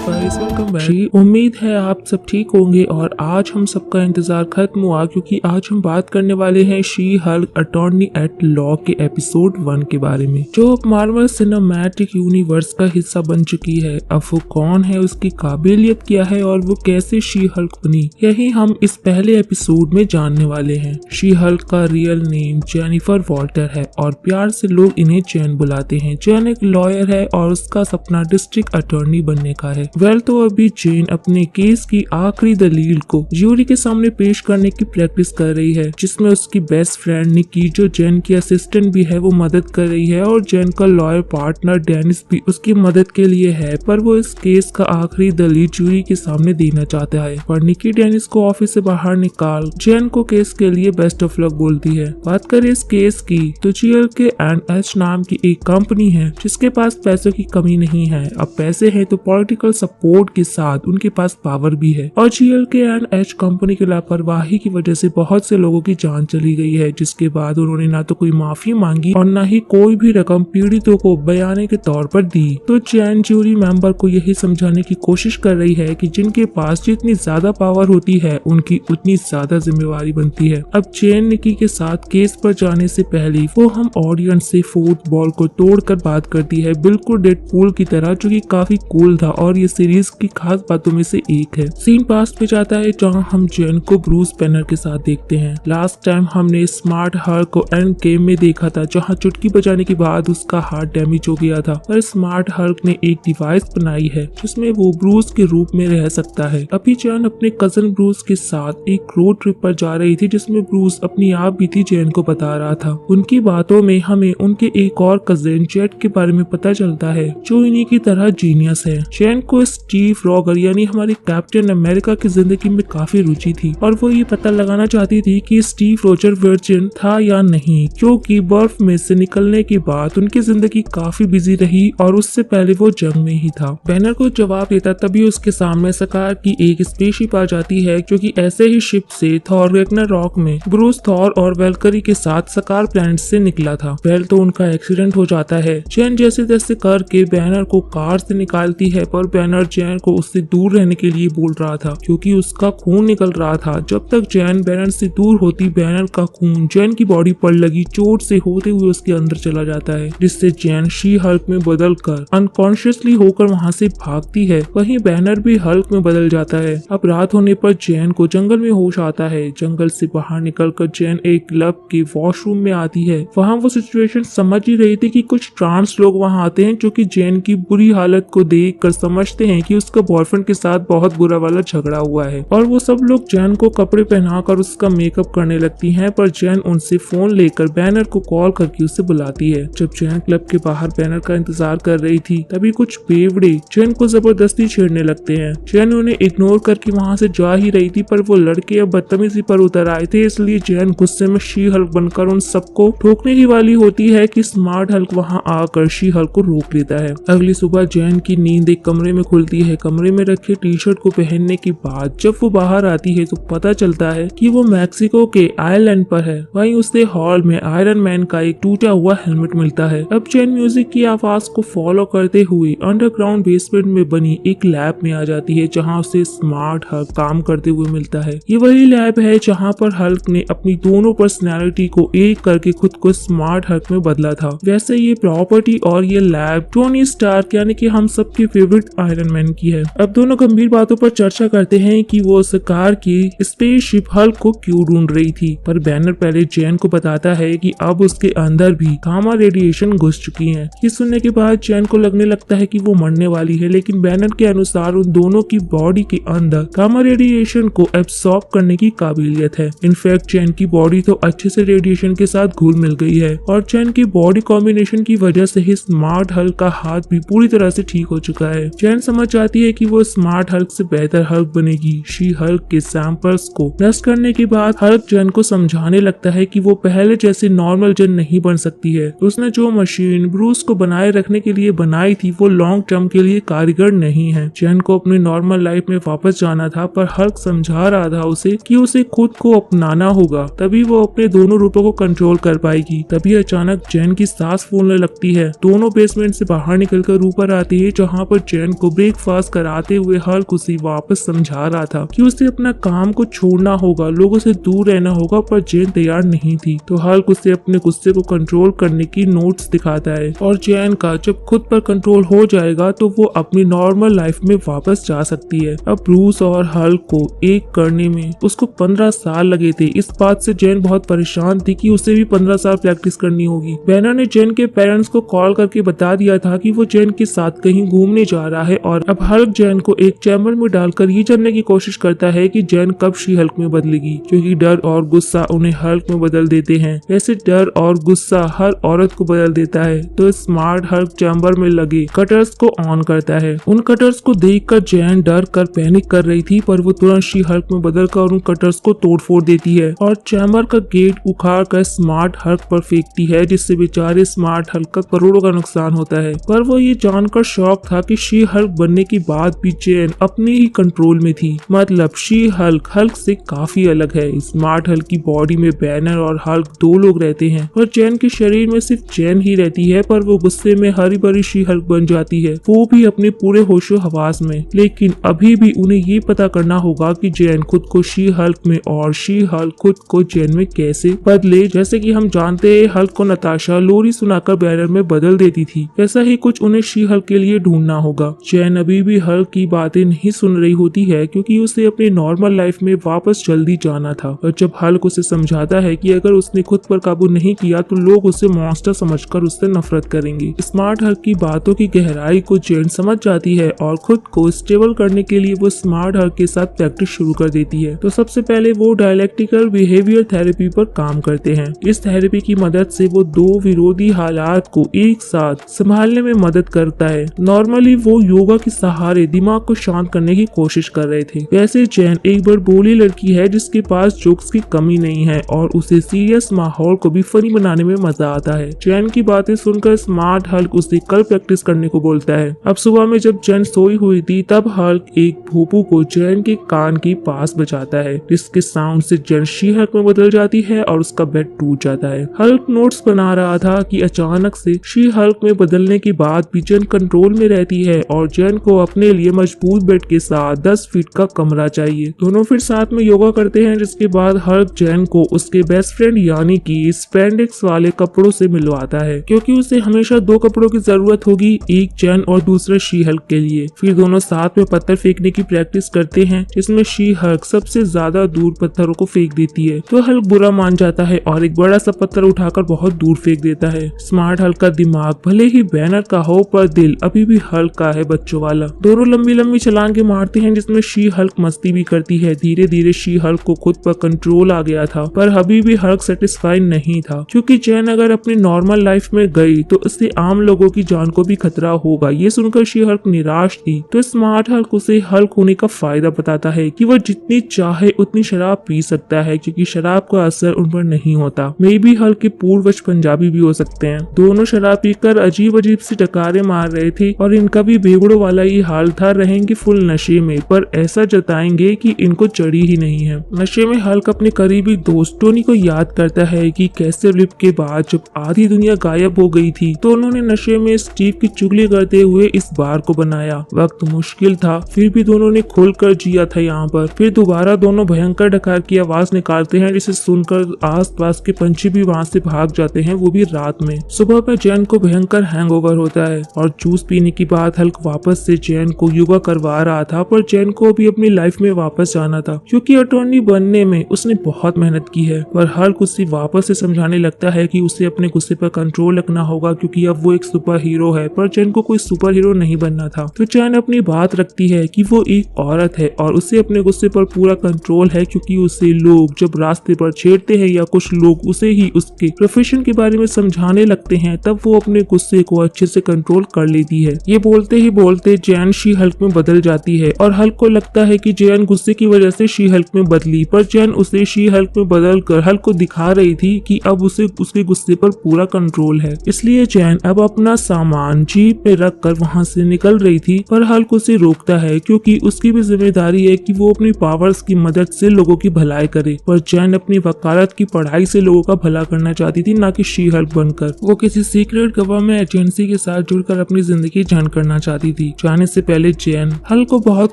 Guys, welcome back जी। उम्मीद है आप सब ठीक होंगे और आज हम सबका इंतजार खत्म हुआ क्योंकि आज हम बात करने वाले हैं She Hulk attorney at law के एपिसोड 1 के बारे में, जो अब मार्वल सिनेमैटिक यूनिवर्स का हिस्सा बन चुकी है। अब वो कौन है, उसकी काबिलियत क्या है और वो कैसे शी हल्क बनी, यही हम इस पहले एपिसोड में जानने वाले हैं। शी हल्क का रियल नेम जेनिफर वॉल्टर है और प्यार से लोग इन्हें जैन बुलाते हैं। जैन एक लॉयर है और उसका सपना डिस्ट्रिक्ट अटॉर्नी बनने का है। वेल, तो अभी जैन अपने केस की आखिरी दलील को ज्यूरी के सामने पेश करने की प्रैक्टिस कर रही है, जिसमें उसकी बेस्ट फ्रेंड निकी, जो जैन की असिस्टेंट भी है, वो मदद कर रही है और जैन का लॉयर पार्टनर डेनिस भी उसकी मदद के लिए है। पर वो इस केस का आखिरी दलील ज्यूरी के सामने देना चाहता है, पर निकी डेनिस को ऑफिस से बाहर निकाल जैन को केस के लिए बेस्ट ऑफ लक बोलती है। बात करें इस केस की तो GLK&H नाम की एक कंपनी है जिसके पास पैसों की कमी नहीं है। अब पैसे हैं तो पॉलिटिकल सपोर्ट के साथ उनके पास पावर भी है और GLK&H कंपनी की लापरवाही की वजह से बहुत से लोगों की जान चली गई है, जिसके बाद उन्होंने ना तो कोई माफी मांगी और न ही कोई भी रकम पीड़ितों को बयाने के तौर पर दी। तो जैन ज्यूरी मेंबर को यही समझाने की कोशिश कर रही है कि जिनके पास जितनी ज्यादा पावर होती है उनकी उतनी ज्यादा जिम्मेवारी बनती है। अब जैन निकी के साथ केस पर जाने से पहले वो हम ऑडियंस से फोर्थ बॉल को तोड़कर बात करती है, बिल्कुल डेडपूल की तरह, जो कि काफी कूल था और ये सीरीज की खास बातों में से एक है। सीन पास्ट पे जाता है जहां हम जैन को ब्रूस बैनर के साथ देखते हैं। लास्ट टाइम हमने स्मार्ट हल्क को एंड गेम में देखा था, जहां चुटकी बजाने के बाद उसका हार्ट डैमेज हो गया था, पर स्मार्ट हल्क ने एक डिवाइस बनाई है जिसमें वो ब्रूस के रूप में रह सकता है। अभी जैन अपने कजन ब्रूस के साथ एक रोड ट्रिप पर जा रही थी, जिसमें ब्रूस अपनी आप बीती जैन को बता रहा था। उनकी बातों में हमें उनके एक और कजिन जेट के बारे में पता चलता है, जो इन्हीं की तरह जीनियस है। जैन को स्टीव रॉगर यानी हमारे कैप्टन अमेरिका की जिंदगी में काफी रुचि थी और वो ये पता लगाना चाहती थी कि स्टीव रोजर वर्जिन था या नहीं, क्योंकि बर्फ में से निकलने के बाद उनकी जिंदगी काफी बिजी रही और उससे पहले वो जंग में ही था। बैनर को जवाब देता तभी उसके सामने सकार की एक स्पेसशिप आ जाती है, क्योंकि ऐसे ही शिप से थॉर रैग्नारॉक में ब्रूस, थॉर और वेलकरी के साथ सकार प्लैनेट से निकला था। वेल, तो उनका एक्सीडेंट हो जाता है। जैन जैसे तैसे करके बैनर को कार से निकालती है, पर बैनर जैन को उससे दूर रहने के लिए बोल रहा था, क्योंकि उसका खून निकल रहा था। जब तक जैन बैनर से दूर होती, बैनर का खून जैन की बॉडी पर लगी चोट से होते हुए उसके अंदर चला जाता है, जिससे जैन शी हल्क में बदल कर अनकॉन्शियसली होकर वहाँ से भागती है। वहीं बैनर भी हल्क में बदल जाता है। अब रात होने पर जैन को जंगल में होश आता है। जंगल से बाहर निकलकर जैन एक क्लब के वॉशरूम में आती है। वहाँ वो सिचुएशन समझ ही रही थी कि कुछ ट्रांस लोग वहाँ आते हैं, जो कि जैन की बुरी हालत को देख कर समझते हैं कि उसका बॉयफ्रेंड के साथ बहुत बुरा वाला झगड़ा हुआ है, और वो सब लोग जैन को कपड़े पहनाकर उसका मेकअप करने लगती हैं। पर जैन उनसे फोन लेकर बैनर को कॉल करके उसे बुलाती है। जब जैन क्लब के बाहर बैनर का इंतजार कर रही थी, तभी कुछ बेवड़े जैन को जबरदस्ती छेड़ने लगते हैं। जैन उन्हें इग्नोर करके वहाँ से जा ही रही थी, पर वो लड़के अब बदतमीजी पर उतर आए थे, इसलिए जैन गुस्से में शी हल्क बनकर उन सबको ठोकने ही वाली होती है कि स्मार्ट हल्क वहाँ आकर शी हल्क को रोक लेता है। अगली सुबह जैन की नींद एक कमरे में खुलती है। कमरे में रखे टी शर्ट को पहनने के बाद जब वो बाहर आती है तो पता चलता है कि वो मैक्सिको के आइलैंड पर है। वहीं उसे हॉल में आयरन मैन का एक टूटा हुआ हेलमेट मिलता है। अब जैन म्यूजिक की आवाज को फॉलो करते हुए अंडरग्राउंड बेसमेंट में बनी एक लैब में आ जाती है, जहाँ उसे स्मार्ट हल्क काम करते हुए मिलता है। ये वही लैब है जहाँ पर हल्क ने अपनी दोनों पर्सनैलिटी को एक करके खुद को स्मार्ट हल्क में बदला था। वैसे ये प्रॉपर्टी और ये लैब टोनी स्टार्क यानी कि हम सबके फेवरेट आयरन मैन की है। अब दोनों गंभीर बातों पर चर्चा करते हैं कि वो सकार की स्पेसशिप हल्क को क्यों ढूंढ रही थी, पर बैनर पहले जैन को बताता है कि अब उसके अंदर भी गामा रेडिएशन घुस चुकी है। ये सुनने के बाद जैन को लगने लगता है कि वो मरने वाली है, लेकिन बैनर के अनुसार उन दोनों की बॉडी के अंदर गामा रेडिएशन को एब्सॉर्ब करने की काबिलियत है। इनफैक्ट जैन की बॉडी तो अच्छे से रेडिएशन के साथ घुल मिल गई है और जैन की बॉडी कॉम्बिनेशन की वजह से ही स्मार्ट हल्क का हाथ भी पूरी तरह से ठीक हो चुका है। जैन समझ जाती है कि वो स्मार्ट हल्क से बेहतर हल्क बनेगी। शी हल्क के सैंपल्स को नष्ट करने के बाद हल्क जैन को समझाने लगता है कि वो पहले जैसे नॉर्मल जैन नहीं बन सकती है। उसने जो मशीन ब्रूस को बनाए रखने के लिए बनाई थी वो लॉन्ग टर्म के लिए कारीगर नहीं है। जैन को अपनी नॉर्मल लाइफ में वापस जाना था, पर हल्क समझा रहा था उसे कि उसे खुद को अपनाना होगा, तभी वो अपने दोनों रूपों को कंट्रोल कर पाएगी। तभी अचानक जैन की सांस फूलने लगती है। दोनों बेसमेंट से बाहर निकलकर ऊपर आती है, जहाँ पर जैन को ब्रेकफास्ट कराते हुए हल्क उसे वापस समझा रहा था कि उसे अपना काम को छोड़ना होगा, लोगों से दूर रहना होगा, पर जैन तैयार नहीं थी। तो हल्क उसे अपने गुस्से को कंट्रोल करने की नोट्स दिखाता है और जैन का जब खुद पर कंट्रोल हो जाएगा तो वो अपनी नॉर्मल लाइफ में वापस जा सकती है। अब ब्रूस और हल्क को एक करने में उसको 15 साल लगे थे। इस बात से जैन बहुत परेशान थी कि उसे भी 15 साल प्रैक्टिस करनी होगी। बैनर ने जैन के पेरेंट्स को कॉल करके बता दिया था कि वो जैन के साथ कहीं घूमने जा रहा है और अब हल्क जैन को एक चैम्बर में डालकर ये जानने की कोशिश करता है कि जैन कब शी हल्क में बदलेगी, क्योंकि डर और गुस्सा उन्हें हल्क में बदल देते हैं। वैसे डर और गुस्सा हर औरत को बदल देता है। तो स्मार्ट हल्क चैम्बर में लगे कटर्स को ऑन करता है। उन कटर्स को देखकर जैन डर कर पैनिक कर रही थी, पर वो तुरंत शी हल्क में बदलकर उन कटर्स को तोड़फोड़ देती है और चैम्बर का गेट उखाड़ कर स्मार्ट हल्क पर फेंकती है, जिससे बेचारे स्मार्ट हल्क का करोड़ों का नुकसान होता है। पर वो ये जानकर शॉक था कि शी हल्क बनने के बाद भी जैन अपने ही कंट्रोल में थी। मतलब शी हल्क से काफी अलग है। स्मार्ट हल्क की बॉडी में बैनर और हल्क दो लोग रहते हैं और जैन के शरीर में सिर्फ जैन ही रहती है, पर वो गुस्से में हरी भरी शी हल्क बन जाती है, वो भी अपने पूरे होशो हवास में। लेकिन अभी भी उन्हें ये पता करना होगा कि जैन खुद को शी हल्क में और शी हल्क खुद को जैन में कैसे बदले। जैसे कि हम जानते हैं हल्क को नताशा लोरी सुनाकर बैनर में बदल देती थी, वैसा ही कुछ उन्हें शी हल्क के लिए ढूंढना होगा। जैन अभी भी हल्क की बातें नहीं सुन रही होती है, क्योंकि उसे अपनी नॉर्मल लाइफ में वापस जल्दी जाना था। और जब हल्क उसे समझाता है कि अगर उसने खुद पर काबू नहीं किया तो लोग उसे मॉन्स्टर समझकर उससे नफरत करेंगे। स्मार्ट हल्क की बातों की गहराई को जैन समझ जाती है और खुद को स्टेबल करने के लिए वो स्मार्ट हल्क के साथ प्रैक्टिस शुरू कर देती है। तो सबसे पहले वो डायलेक्टिकल बिहेवियर थेरेपी पर काम करते हैं। इस थेरेपी की मदद से वो दो विरोधी हालात को एक साथ संभालने में मदद करता है। नॉर्मली वो योगा के सहारे दिमाग को शांत करने की कोशिश कर रहे थे। वैसे जैन एक बार बोली लड़की है जिसके पास जोक्स की कमी नहीं है और उसे सीरियस माहौल को भी फनी बनाने में मजा आता है। जैन की बातें सुनकर स्मार्ट हल्क उसे कल प्रैक्टिस करने को बोलता है। अब सुबह में जब जैन सोई हुई थी तब हल्क एक भूपू को जैन के कान के पास बजाता है, जिसके साउंड से जैन शी हल्क में बदल जाती है और उसका बेड टूट जाता है। हल्क नोट्स बना रहा था कि अचानक से शी हल्क में बदलने के बाद भी जैन कंट्रोल में रहती है और जैन को अपने लिए मजबूत बेड के साथ 10 फीट का कमरा चाहिए। दोनों फिर साथ में योगा करते हैं, जिसके बाद हल्क जैन को उसके बेस्ट फ्रेंड यानी कि स्पेंडेक्स वाले कपड़ों से मिलवाता है, क्योंकि उसे हमेशा दो कपड़ों की जरूरत होगी, एक जैन और दूसरा शी हल्क के लिए। फिर दोनों साथ में पत्थर फेंकने की प्रैक्टिस करते हैं, जिसमें शी हल्क सबसे ज्यादा दूर पत्थरों को फेंक देती है। तो हल्क बुरा मान जाता है और एक बड़ा सा पत्थर उठाकर बहुत दूर फेंक देता है। स्मार्ट हल्क का दिमाग भले ही बैनर का हो, पर दिल अभी भी हल्क का है, बच्चों वाला। दोनों लंबी लंबी छलांगे मारते हैं, जिसमें शी हल्क मस्ती भी करती है। धीरे धीरे शी हल्क को खुद पर कंट्रोल आ गया था, पर अभी भी हल्क सेटिस्फाई नहीं था, क्योंकि जैन अगर अपनी नॉर्मल लाइफ में गई तो उससे आम लोगों की जान को भी खतरा होगा। ये सुनकर शी हल्क निराश थी। तो स्मार्ट हल्क उसे हल्क होने का फायदा बताता है कि वह जितनी चाहे उतनी शराब पी सकता है, क्योंकि शराब का असर उन पर नहीं होता। मे भी हल्क के पूर्वज पंजाबी भी हो सकते हैं। दोनों शराब पीकर अजीब अजीब सी टकारे मार रहे थे और इनका भी बेगड़ों वाला ही हाल था। रहेंगे फुल नशे में, पर ऐसा जताएंगे कि इनको चढ़ी ही नहीं है। नशे में हल्क अपने करीबी दोस्त टोनी को याद करता है कि कैसे रिप के बाद जब आधी दुनिया गायब हो गई थी तो उन्होंने नशे में स्टीव की चुगली करते हुए इस बार को बनाया। वक्त मुश्किल था, फिर भी दोनों ने खुलकर जिया था यहाँ पर। फिर दोबारा दोनों भयंकर डकार की आवाज निकालते हैं, जिसे सुनकर आसपास के पंछी भी वहाँ से भाग जाते हैं, वो भी रात में। सुबह में जैन को भयंकर हैंगओवर होता है और जूस पीने के बाद हल्क वापस से जैन को योगा करवा रहा था, पर जैन को भी अपनी लाइफ में वापस जाना था, क्योंकि अटॉर्नी बनने में उसने बहुत मेहनत की है। पर हल्क उसे वापस से समझाने लगता है कि उसे अपने गुस्से पर कंट्रोल रखना होगा, क्योंकि अब वो एक सुपर हीरो है। पर जैन को कोई सुपर हीरो नहीं बनना था। तो जैन अपनी बात रखती है कि वो एक औरत है और उसे अपने गुस्से पर पूरा कंट्रोल है, क्योंकि उसे लोग जब रास्ते पर छेड़ते हैं या कुछ लोग उसे ही उसके प्रोफेशन के बारे में समझाने लगते हैं, तब वो अपने गुस्से को अच्छे से कंट्रोल कर लेती है। ये बोलते ही बोलते जैन शी हल्क में बदल जाती है और हल्क को लगता है कि जैन गुस्से की वजह से शी हल्क में बदली, पर जैन उसे शी हल्क में बदल कर हल्क को दिखा रही थी कि अब उसे उसके गुस्से पर पूरा कंट्रोल है। इसलिए जैन अब अपना सामान जीप में रख कर वहाँ से निकल रही थी, पर हल्क उसे रोकता है, क्योंकि उसकी भी जिम्मेदारी है कि वो अपनी पावर्स की मदद से लोगों की भलाई करे। पर जैन अपनी वकालत की पढ़ाई से लोगों का भला करना चाहती थी, ना कि शी हल्क बनकर। वो किसी सीक्रेट गवर्नमेंट एजेंसी के साथ जुड़कर अपनी जिंदगी झंड करना चाहती थी। थी। जाने से पहले जैन हल्क को बहुत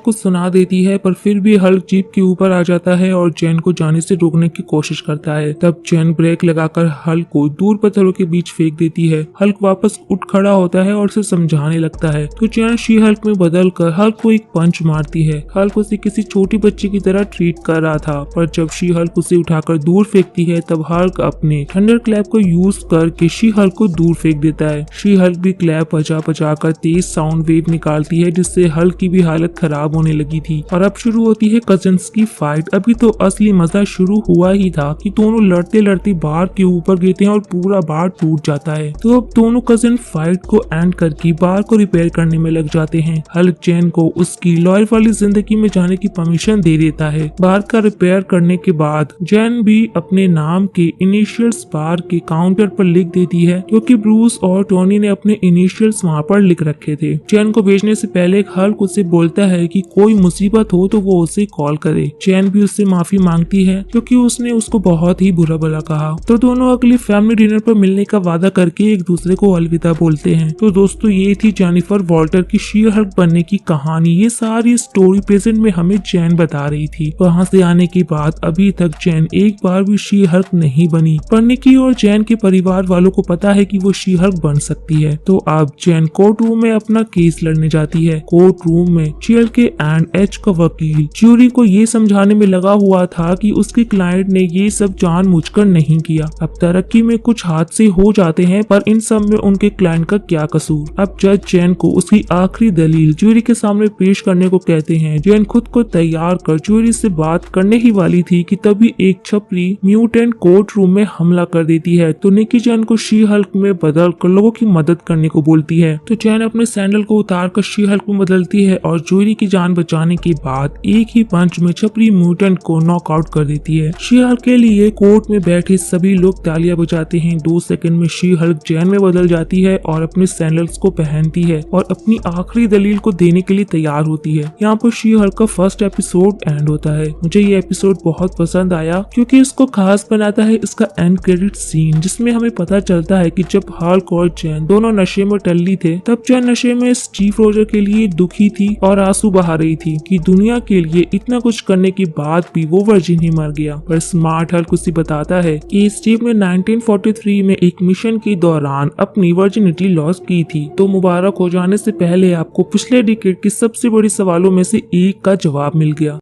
कुछ सुना देती है, पर फिर भी हल्क जीप के ऊपर आ जाता है और जैन को जाने से रोकने की कोशिश करता है। तब जैन ब्रेक लगाकर हल्क को दूर पत्थरों के बीच फेंक देती है। हल्क वापस उठ खड़ा होता है और उसे समझाने लगता है, तो जैन शी हल्क में बदल कर हल्क को एक पंच मारती है। हल्क उसे किसी छोटी बच्ची की तरह ट्रीट कर रहा था, पर जब शी हल्क उसे उठाकर दूर फेंकती है तब हल्क अपने थंडर क्लैप को यूज करके शी हल्क को दूर फेंक देता है। शी हल्क भी क्लैप बजा कर तेज साउंड वेव निकालती है, जिससे हल्क की भी हालत खराब होने लगी थी। और अब शुरू होती है कजिन्स की फाइट। अभी तो असली मजा शुरू हुआ ही था कि दोनों लड़ते लड़ते बार के ऊपर गिरते हैं और पूरा बार टूट जाता है। तो अब दोनों कजिन फाइट को एंड करके बार को रिपेयर करने में लग जाते हैं। हल्क जैन को उसकी लॉयल वाली जिंदगी में जाने की परमिशन दे देता है। बार का रिपेयर करने के बाद जैन भी अपने नाम के इनिशियल्स बार के काउंटर पर लिख देती है, क्योंकि ब्रूस और टोनी ने अपने इनिशियल्स वहाँ पर लिख रखे थे। जैन को भेजने से पहले हल्क उसे बोलता है कि कोई मुसीबत हो तो वो उसे कॉल करे। जैन भी उससे माफी मांगती है क्योंकि उसने उसको बहुत ही बुरा भला कहा। तो दोनों अगली फैमिली डिनर पर मिलने का वादा करके एक दूसरे को अलविदा बोलते हैं। तो दोस्तों ये थी जेनिफर वॉल्टर की शी हल्क बनने की कहानी। ये सारी स्टोरी प्रेजेंट में हमें जैन बता रही थी। वहाँ से आने के बाद अभी तक जैन एक बार भी शी हल्क नहीं बनी। पर निकी और जैन के परिवार वालों को पता है कि वो शी हल्क बन सकती है। तो अब जैन कोर्ट रूम में अपना केस लड़ने जाती है। कोर्ट रूम में CLK एंड H का वकील ज्यूरी को ये समझाने में लगा हुआ था कि उसके क्लाइंट ने ये सब जानबूझकर नहीं किया। अब तरक्की में कुछ हादसे हो जाते हैं, पर इन सब में उनके क्लाइंट का क्या कसूर। अब जज जैन को उसकी आखिरी दलील ज्यूरी के सामने पेश करने को कहते हैं। जैन खुद को तैयार कर ज्यूरी से बात करने ही वाली थी कि तभी एक छपरी म्यूटेंट कोर्ट रूम में हमला कर देती है। तो निकी जैन को शी हल्क में बदल कर लोगों की मदद करने को बोलती है। तो जैन अपने सैंडल को उतार कर शी हल्क में बदलती है और ज्यूरी की जान बचाने के बाद एक ही पंच में छपरी म्यूटेंट को नॉकआउट कर देती है। शी हल्क के लिए कोर्ट में बैठे सभी लोग तालियां बजाते हैं। 2 सेकंड में शी हल्क जैन में बदल जाती है और अपने सैंडल्स को पहनती है और अपनी आखिरी दलील को देने के लिए तैयार होती है। यहाँ पर शी हल्क का फर्स्ट एपिसोड एंड होता है। मुझे ये एपिसोड बहुत पसंद आया क्योंकि इसको खास बनाता है इसका एंड क्रेडिट सीन, जिसमें हमें पता चलता है कि जब हल्क और जैन दोनों नशे में टल्ली थे, तब जैन नशे में स्टीव रोजर के लिए दुखी थी और आंसू बहा रही थी कि दुनिया के लिए इतना कुछ करने के बाद भी वो वर्जिन ही मर गया। पर स्मार्ट हल्क उसे बताता है कि स्टीव ने 1943 में एक मिशन के दौरान अपनी वर्जिनिटी लॉस की थी। तो मुबारक हो जाने से पहले आपको पिछले डिकेड के सबसे बड़े सवालों में से एक का जवाब मिल गया।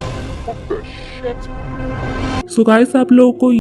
सो गाइस, आप लोगों को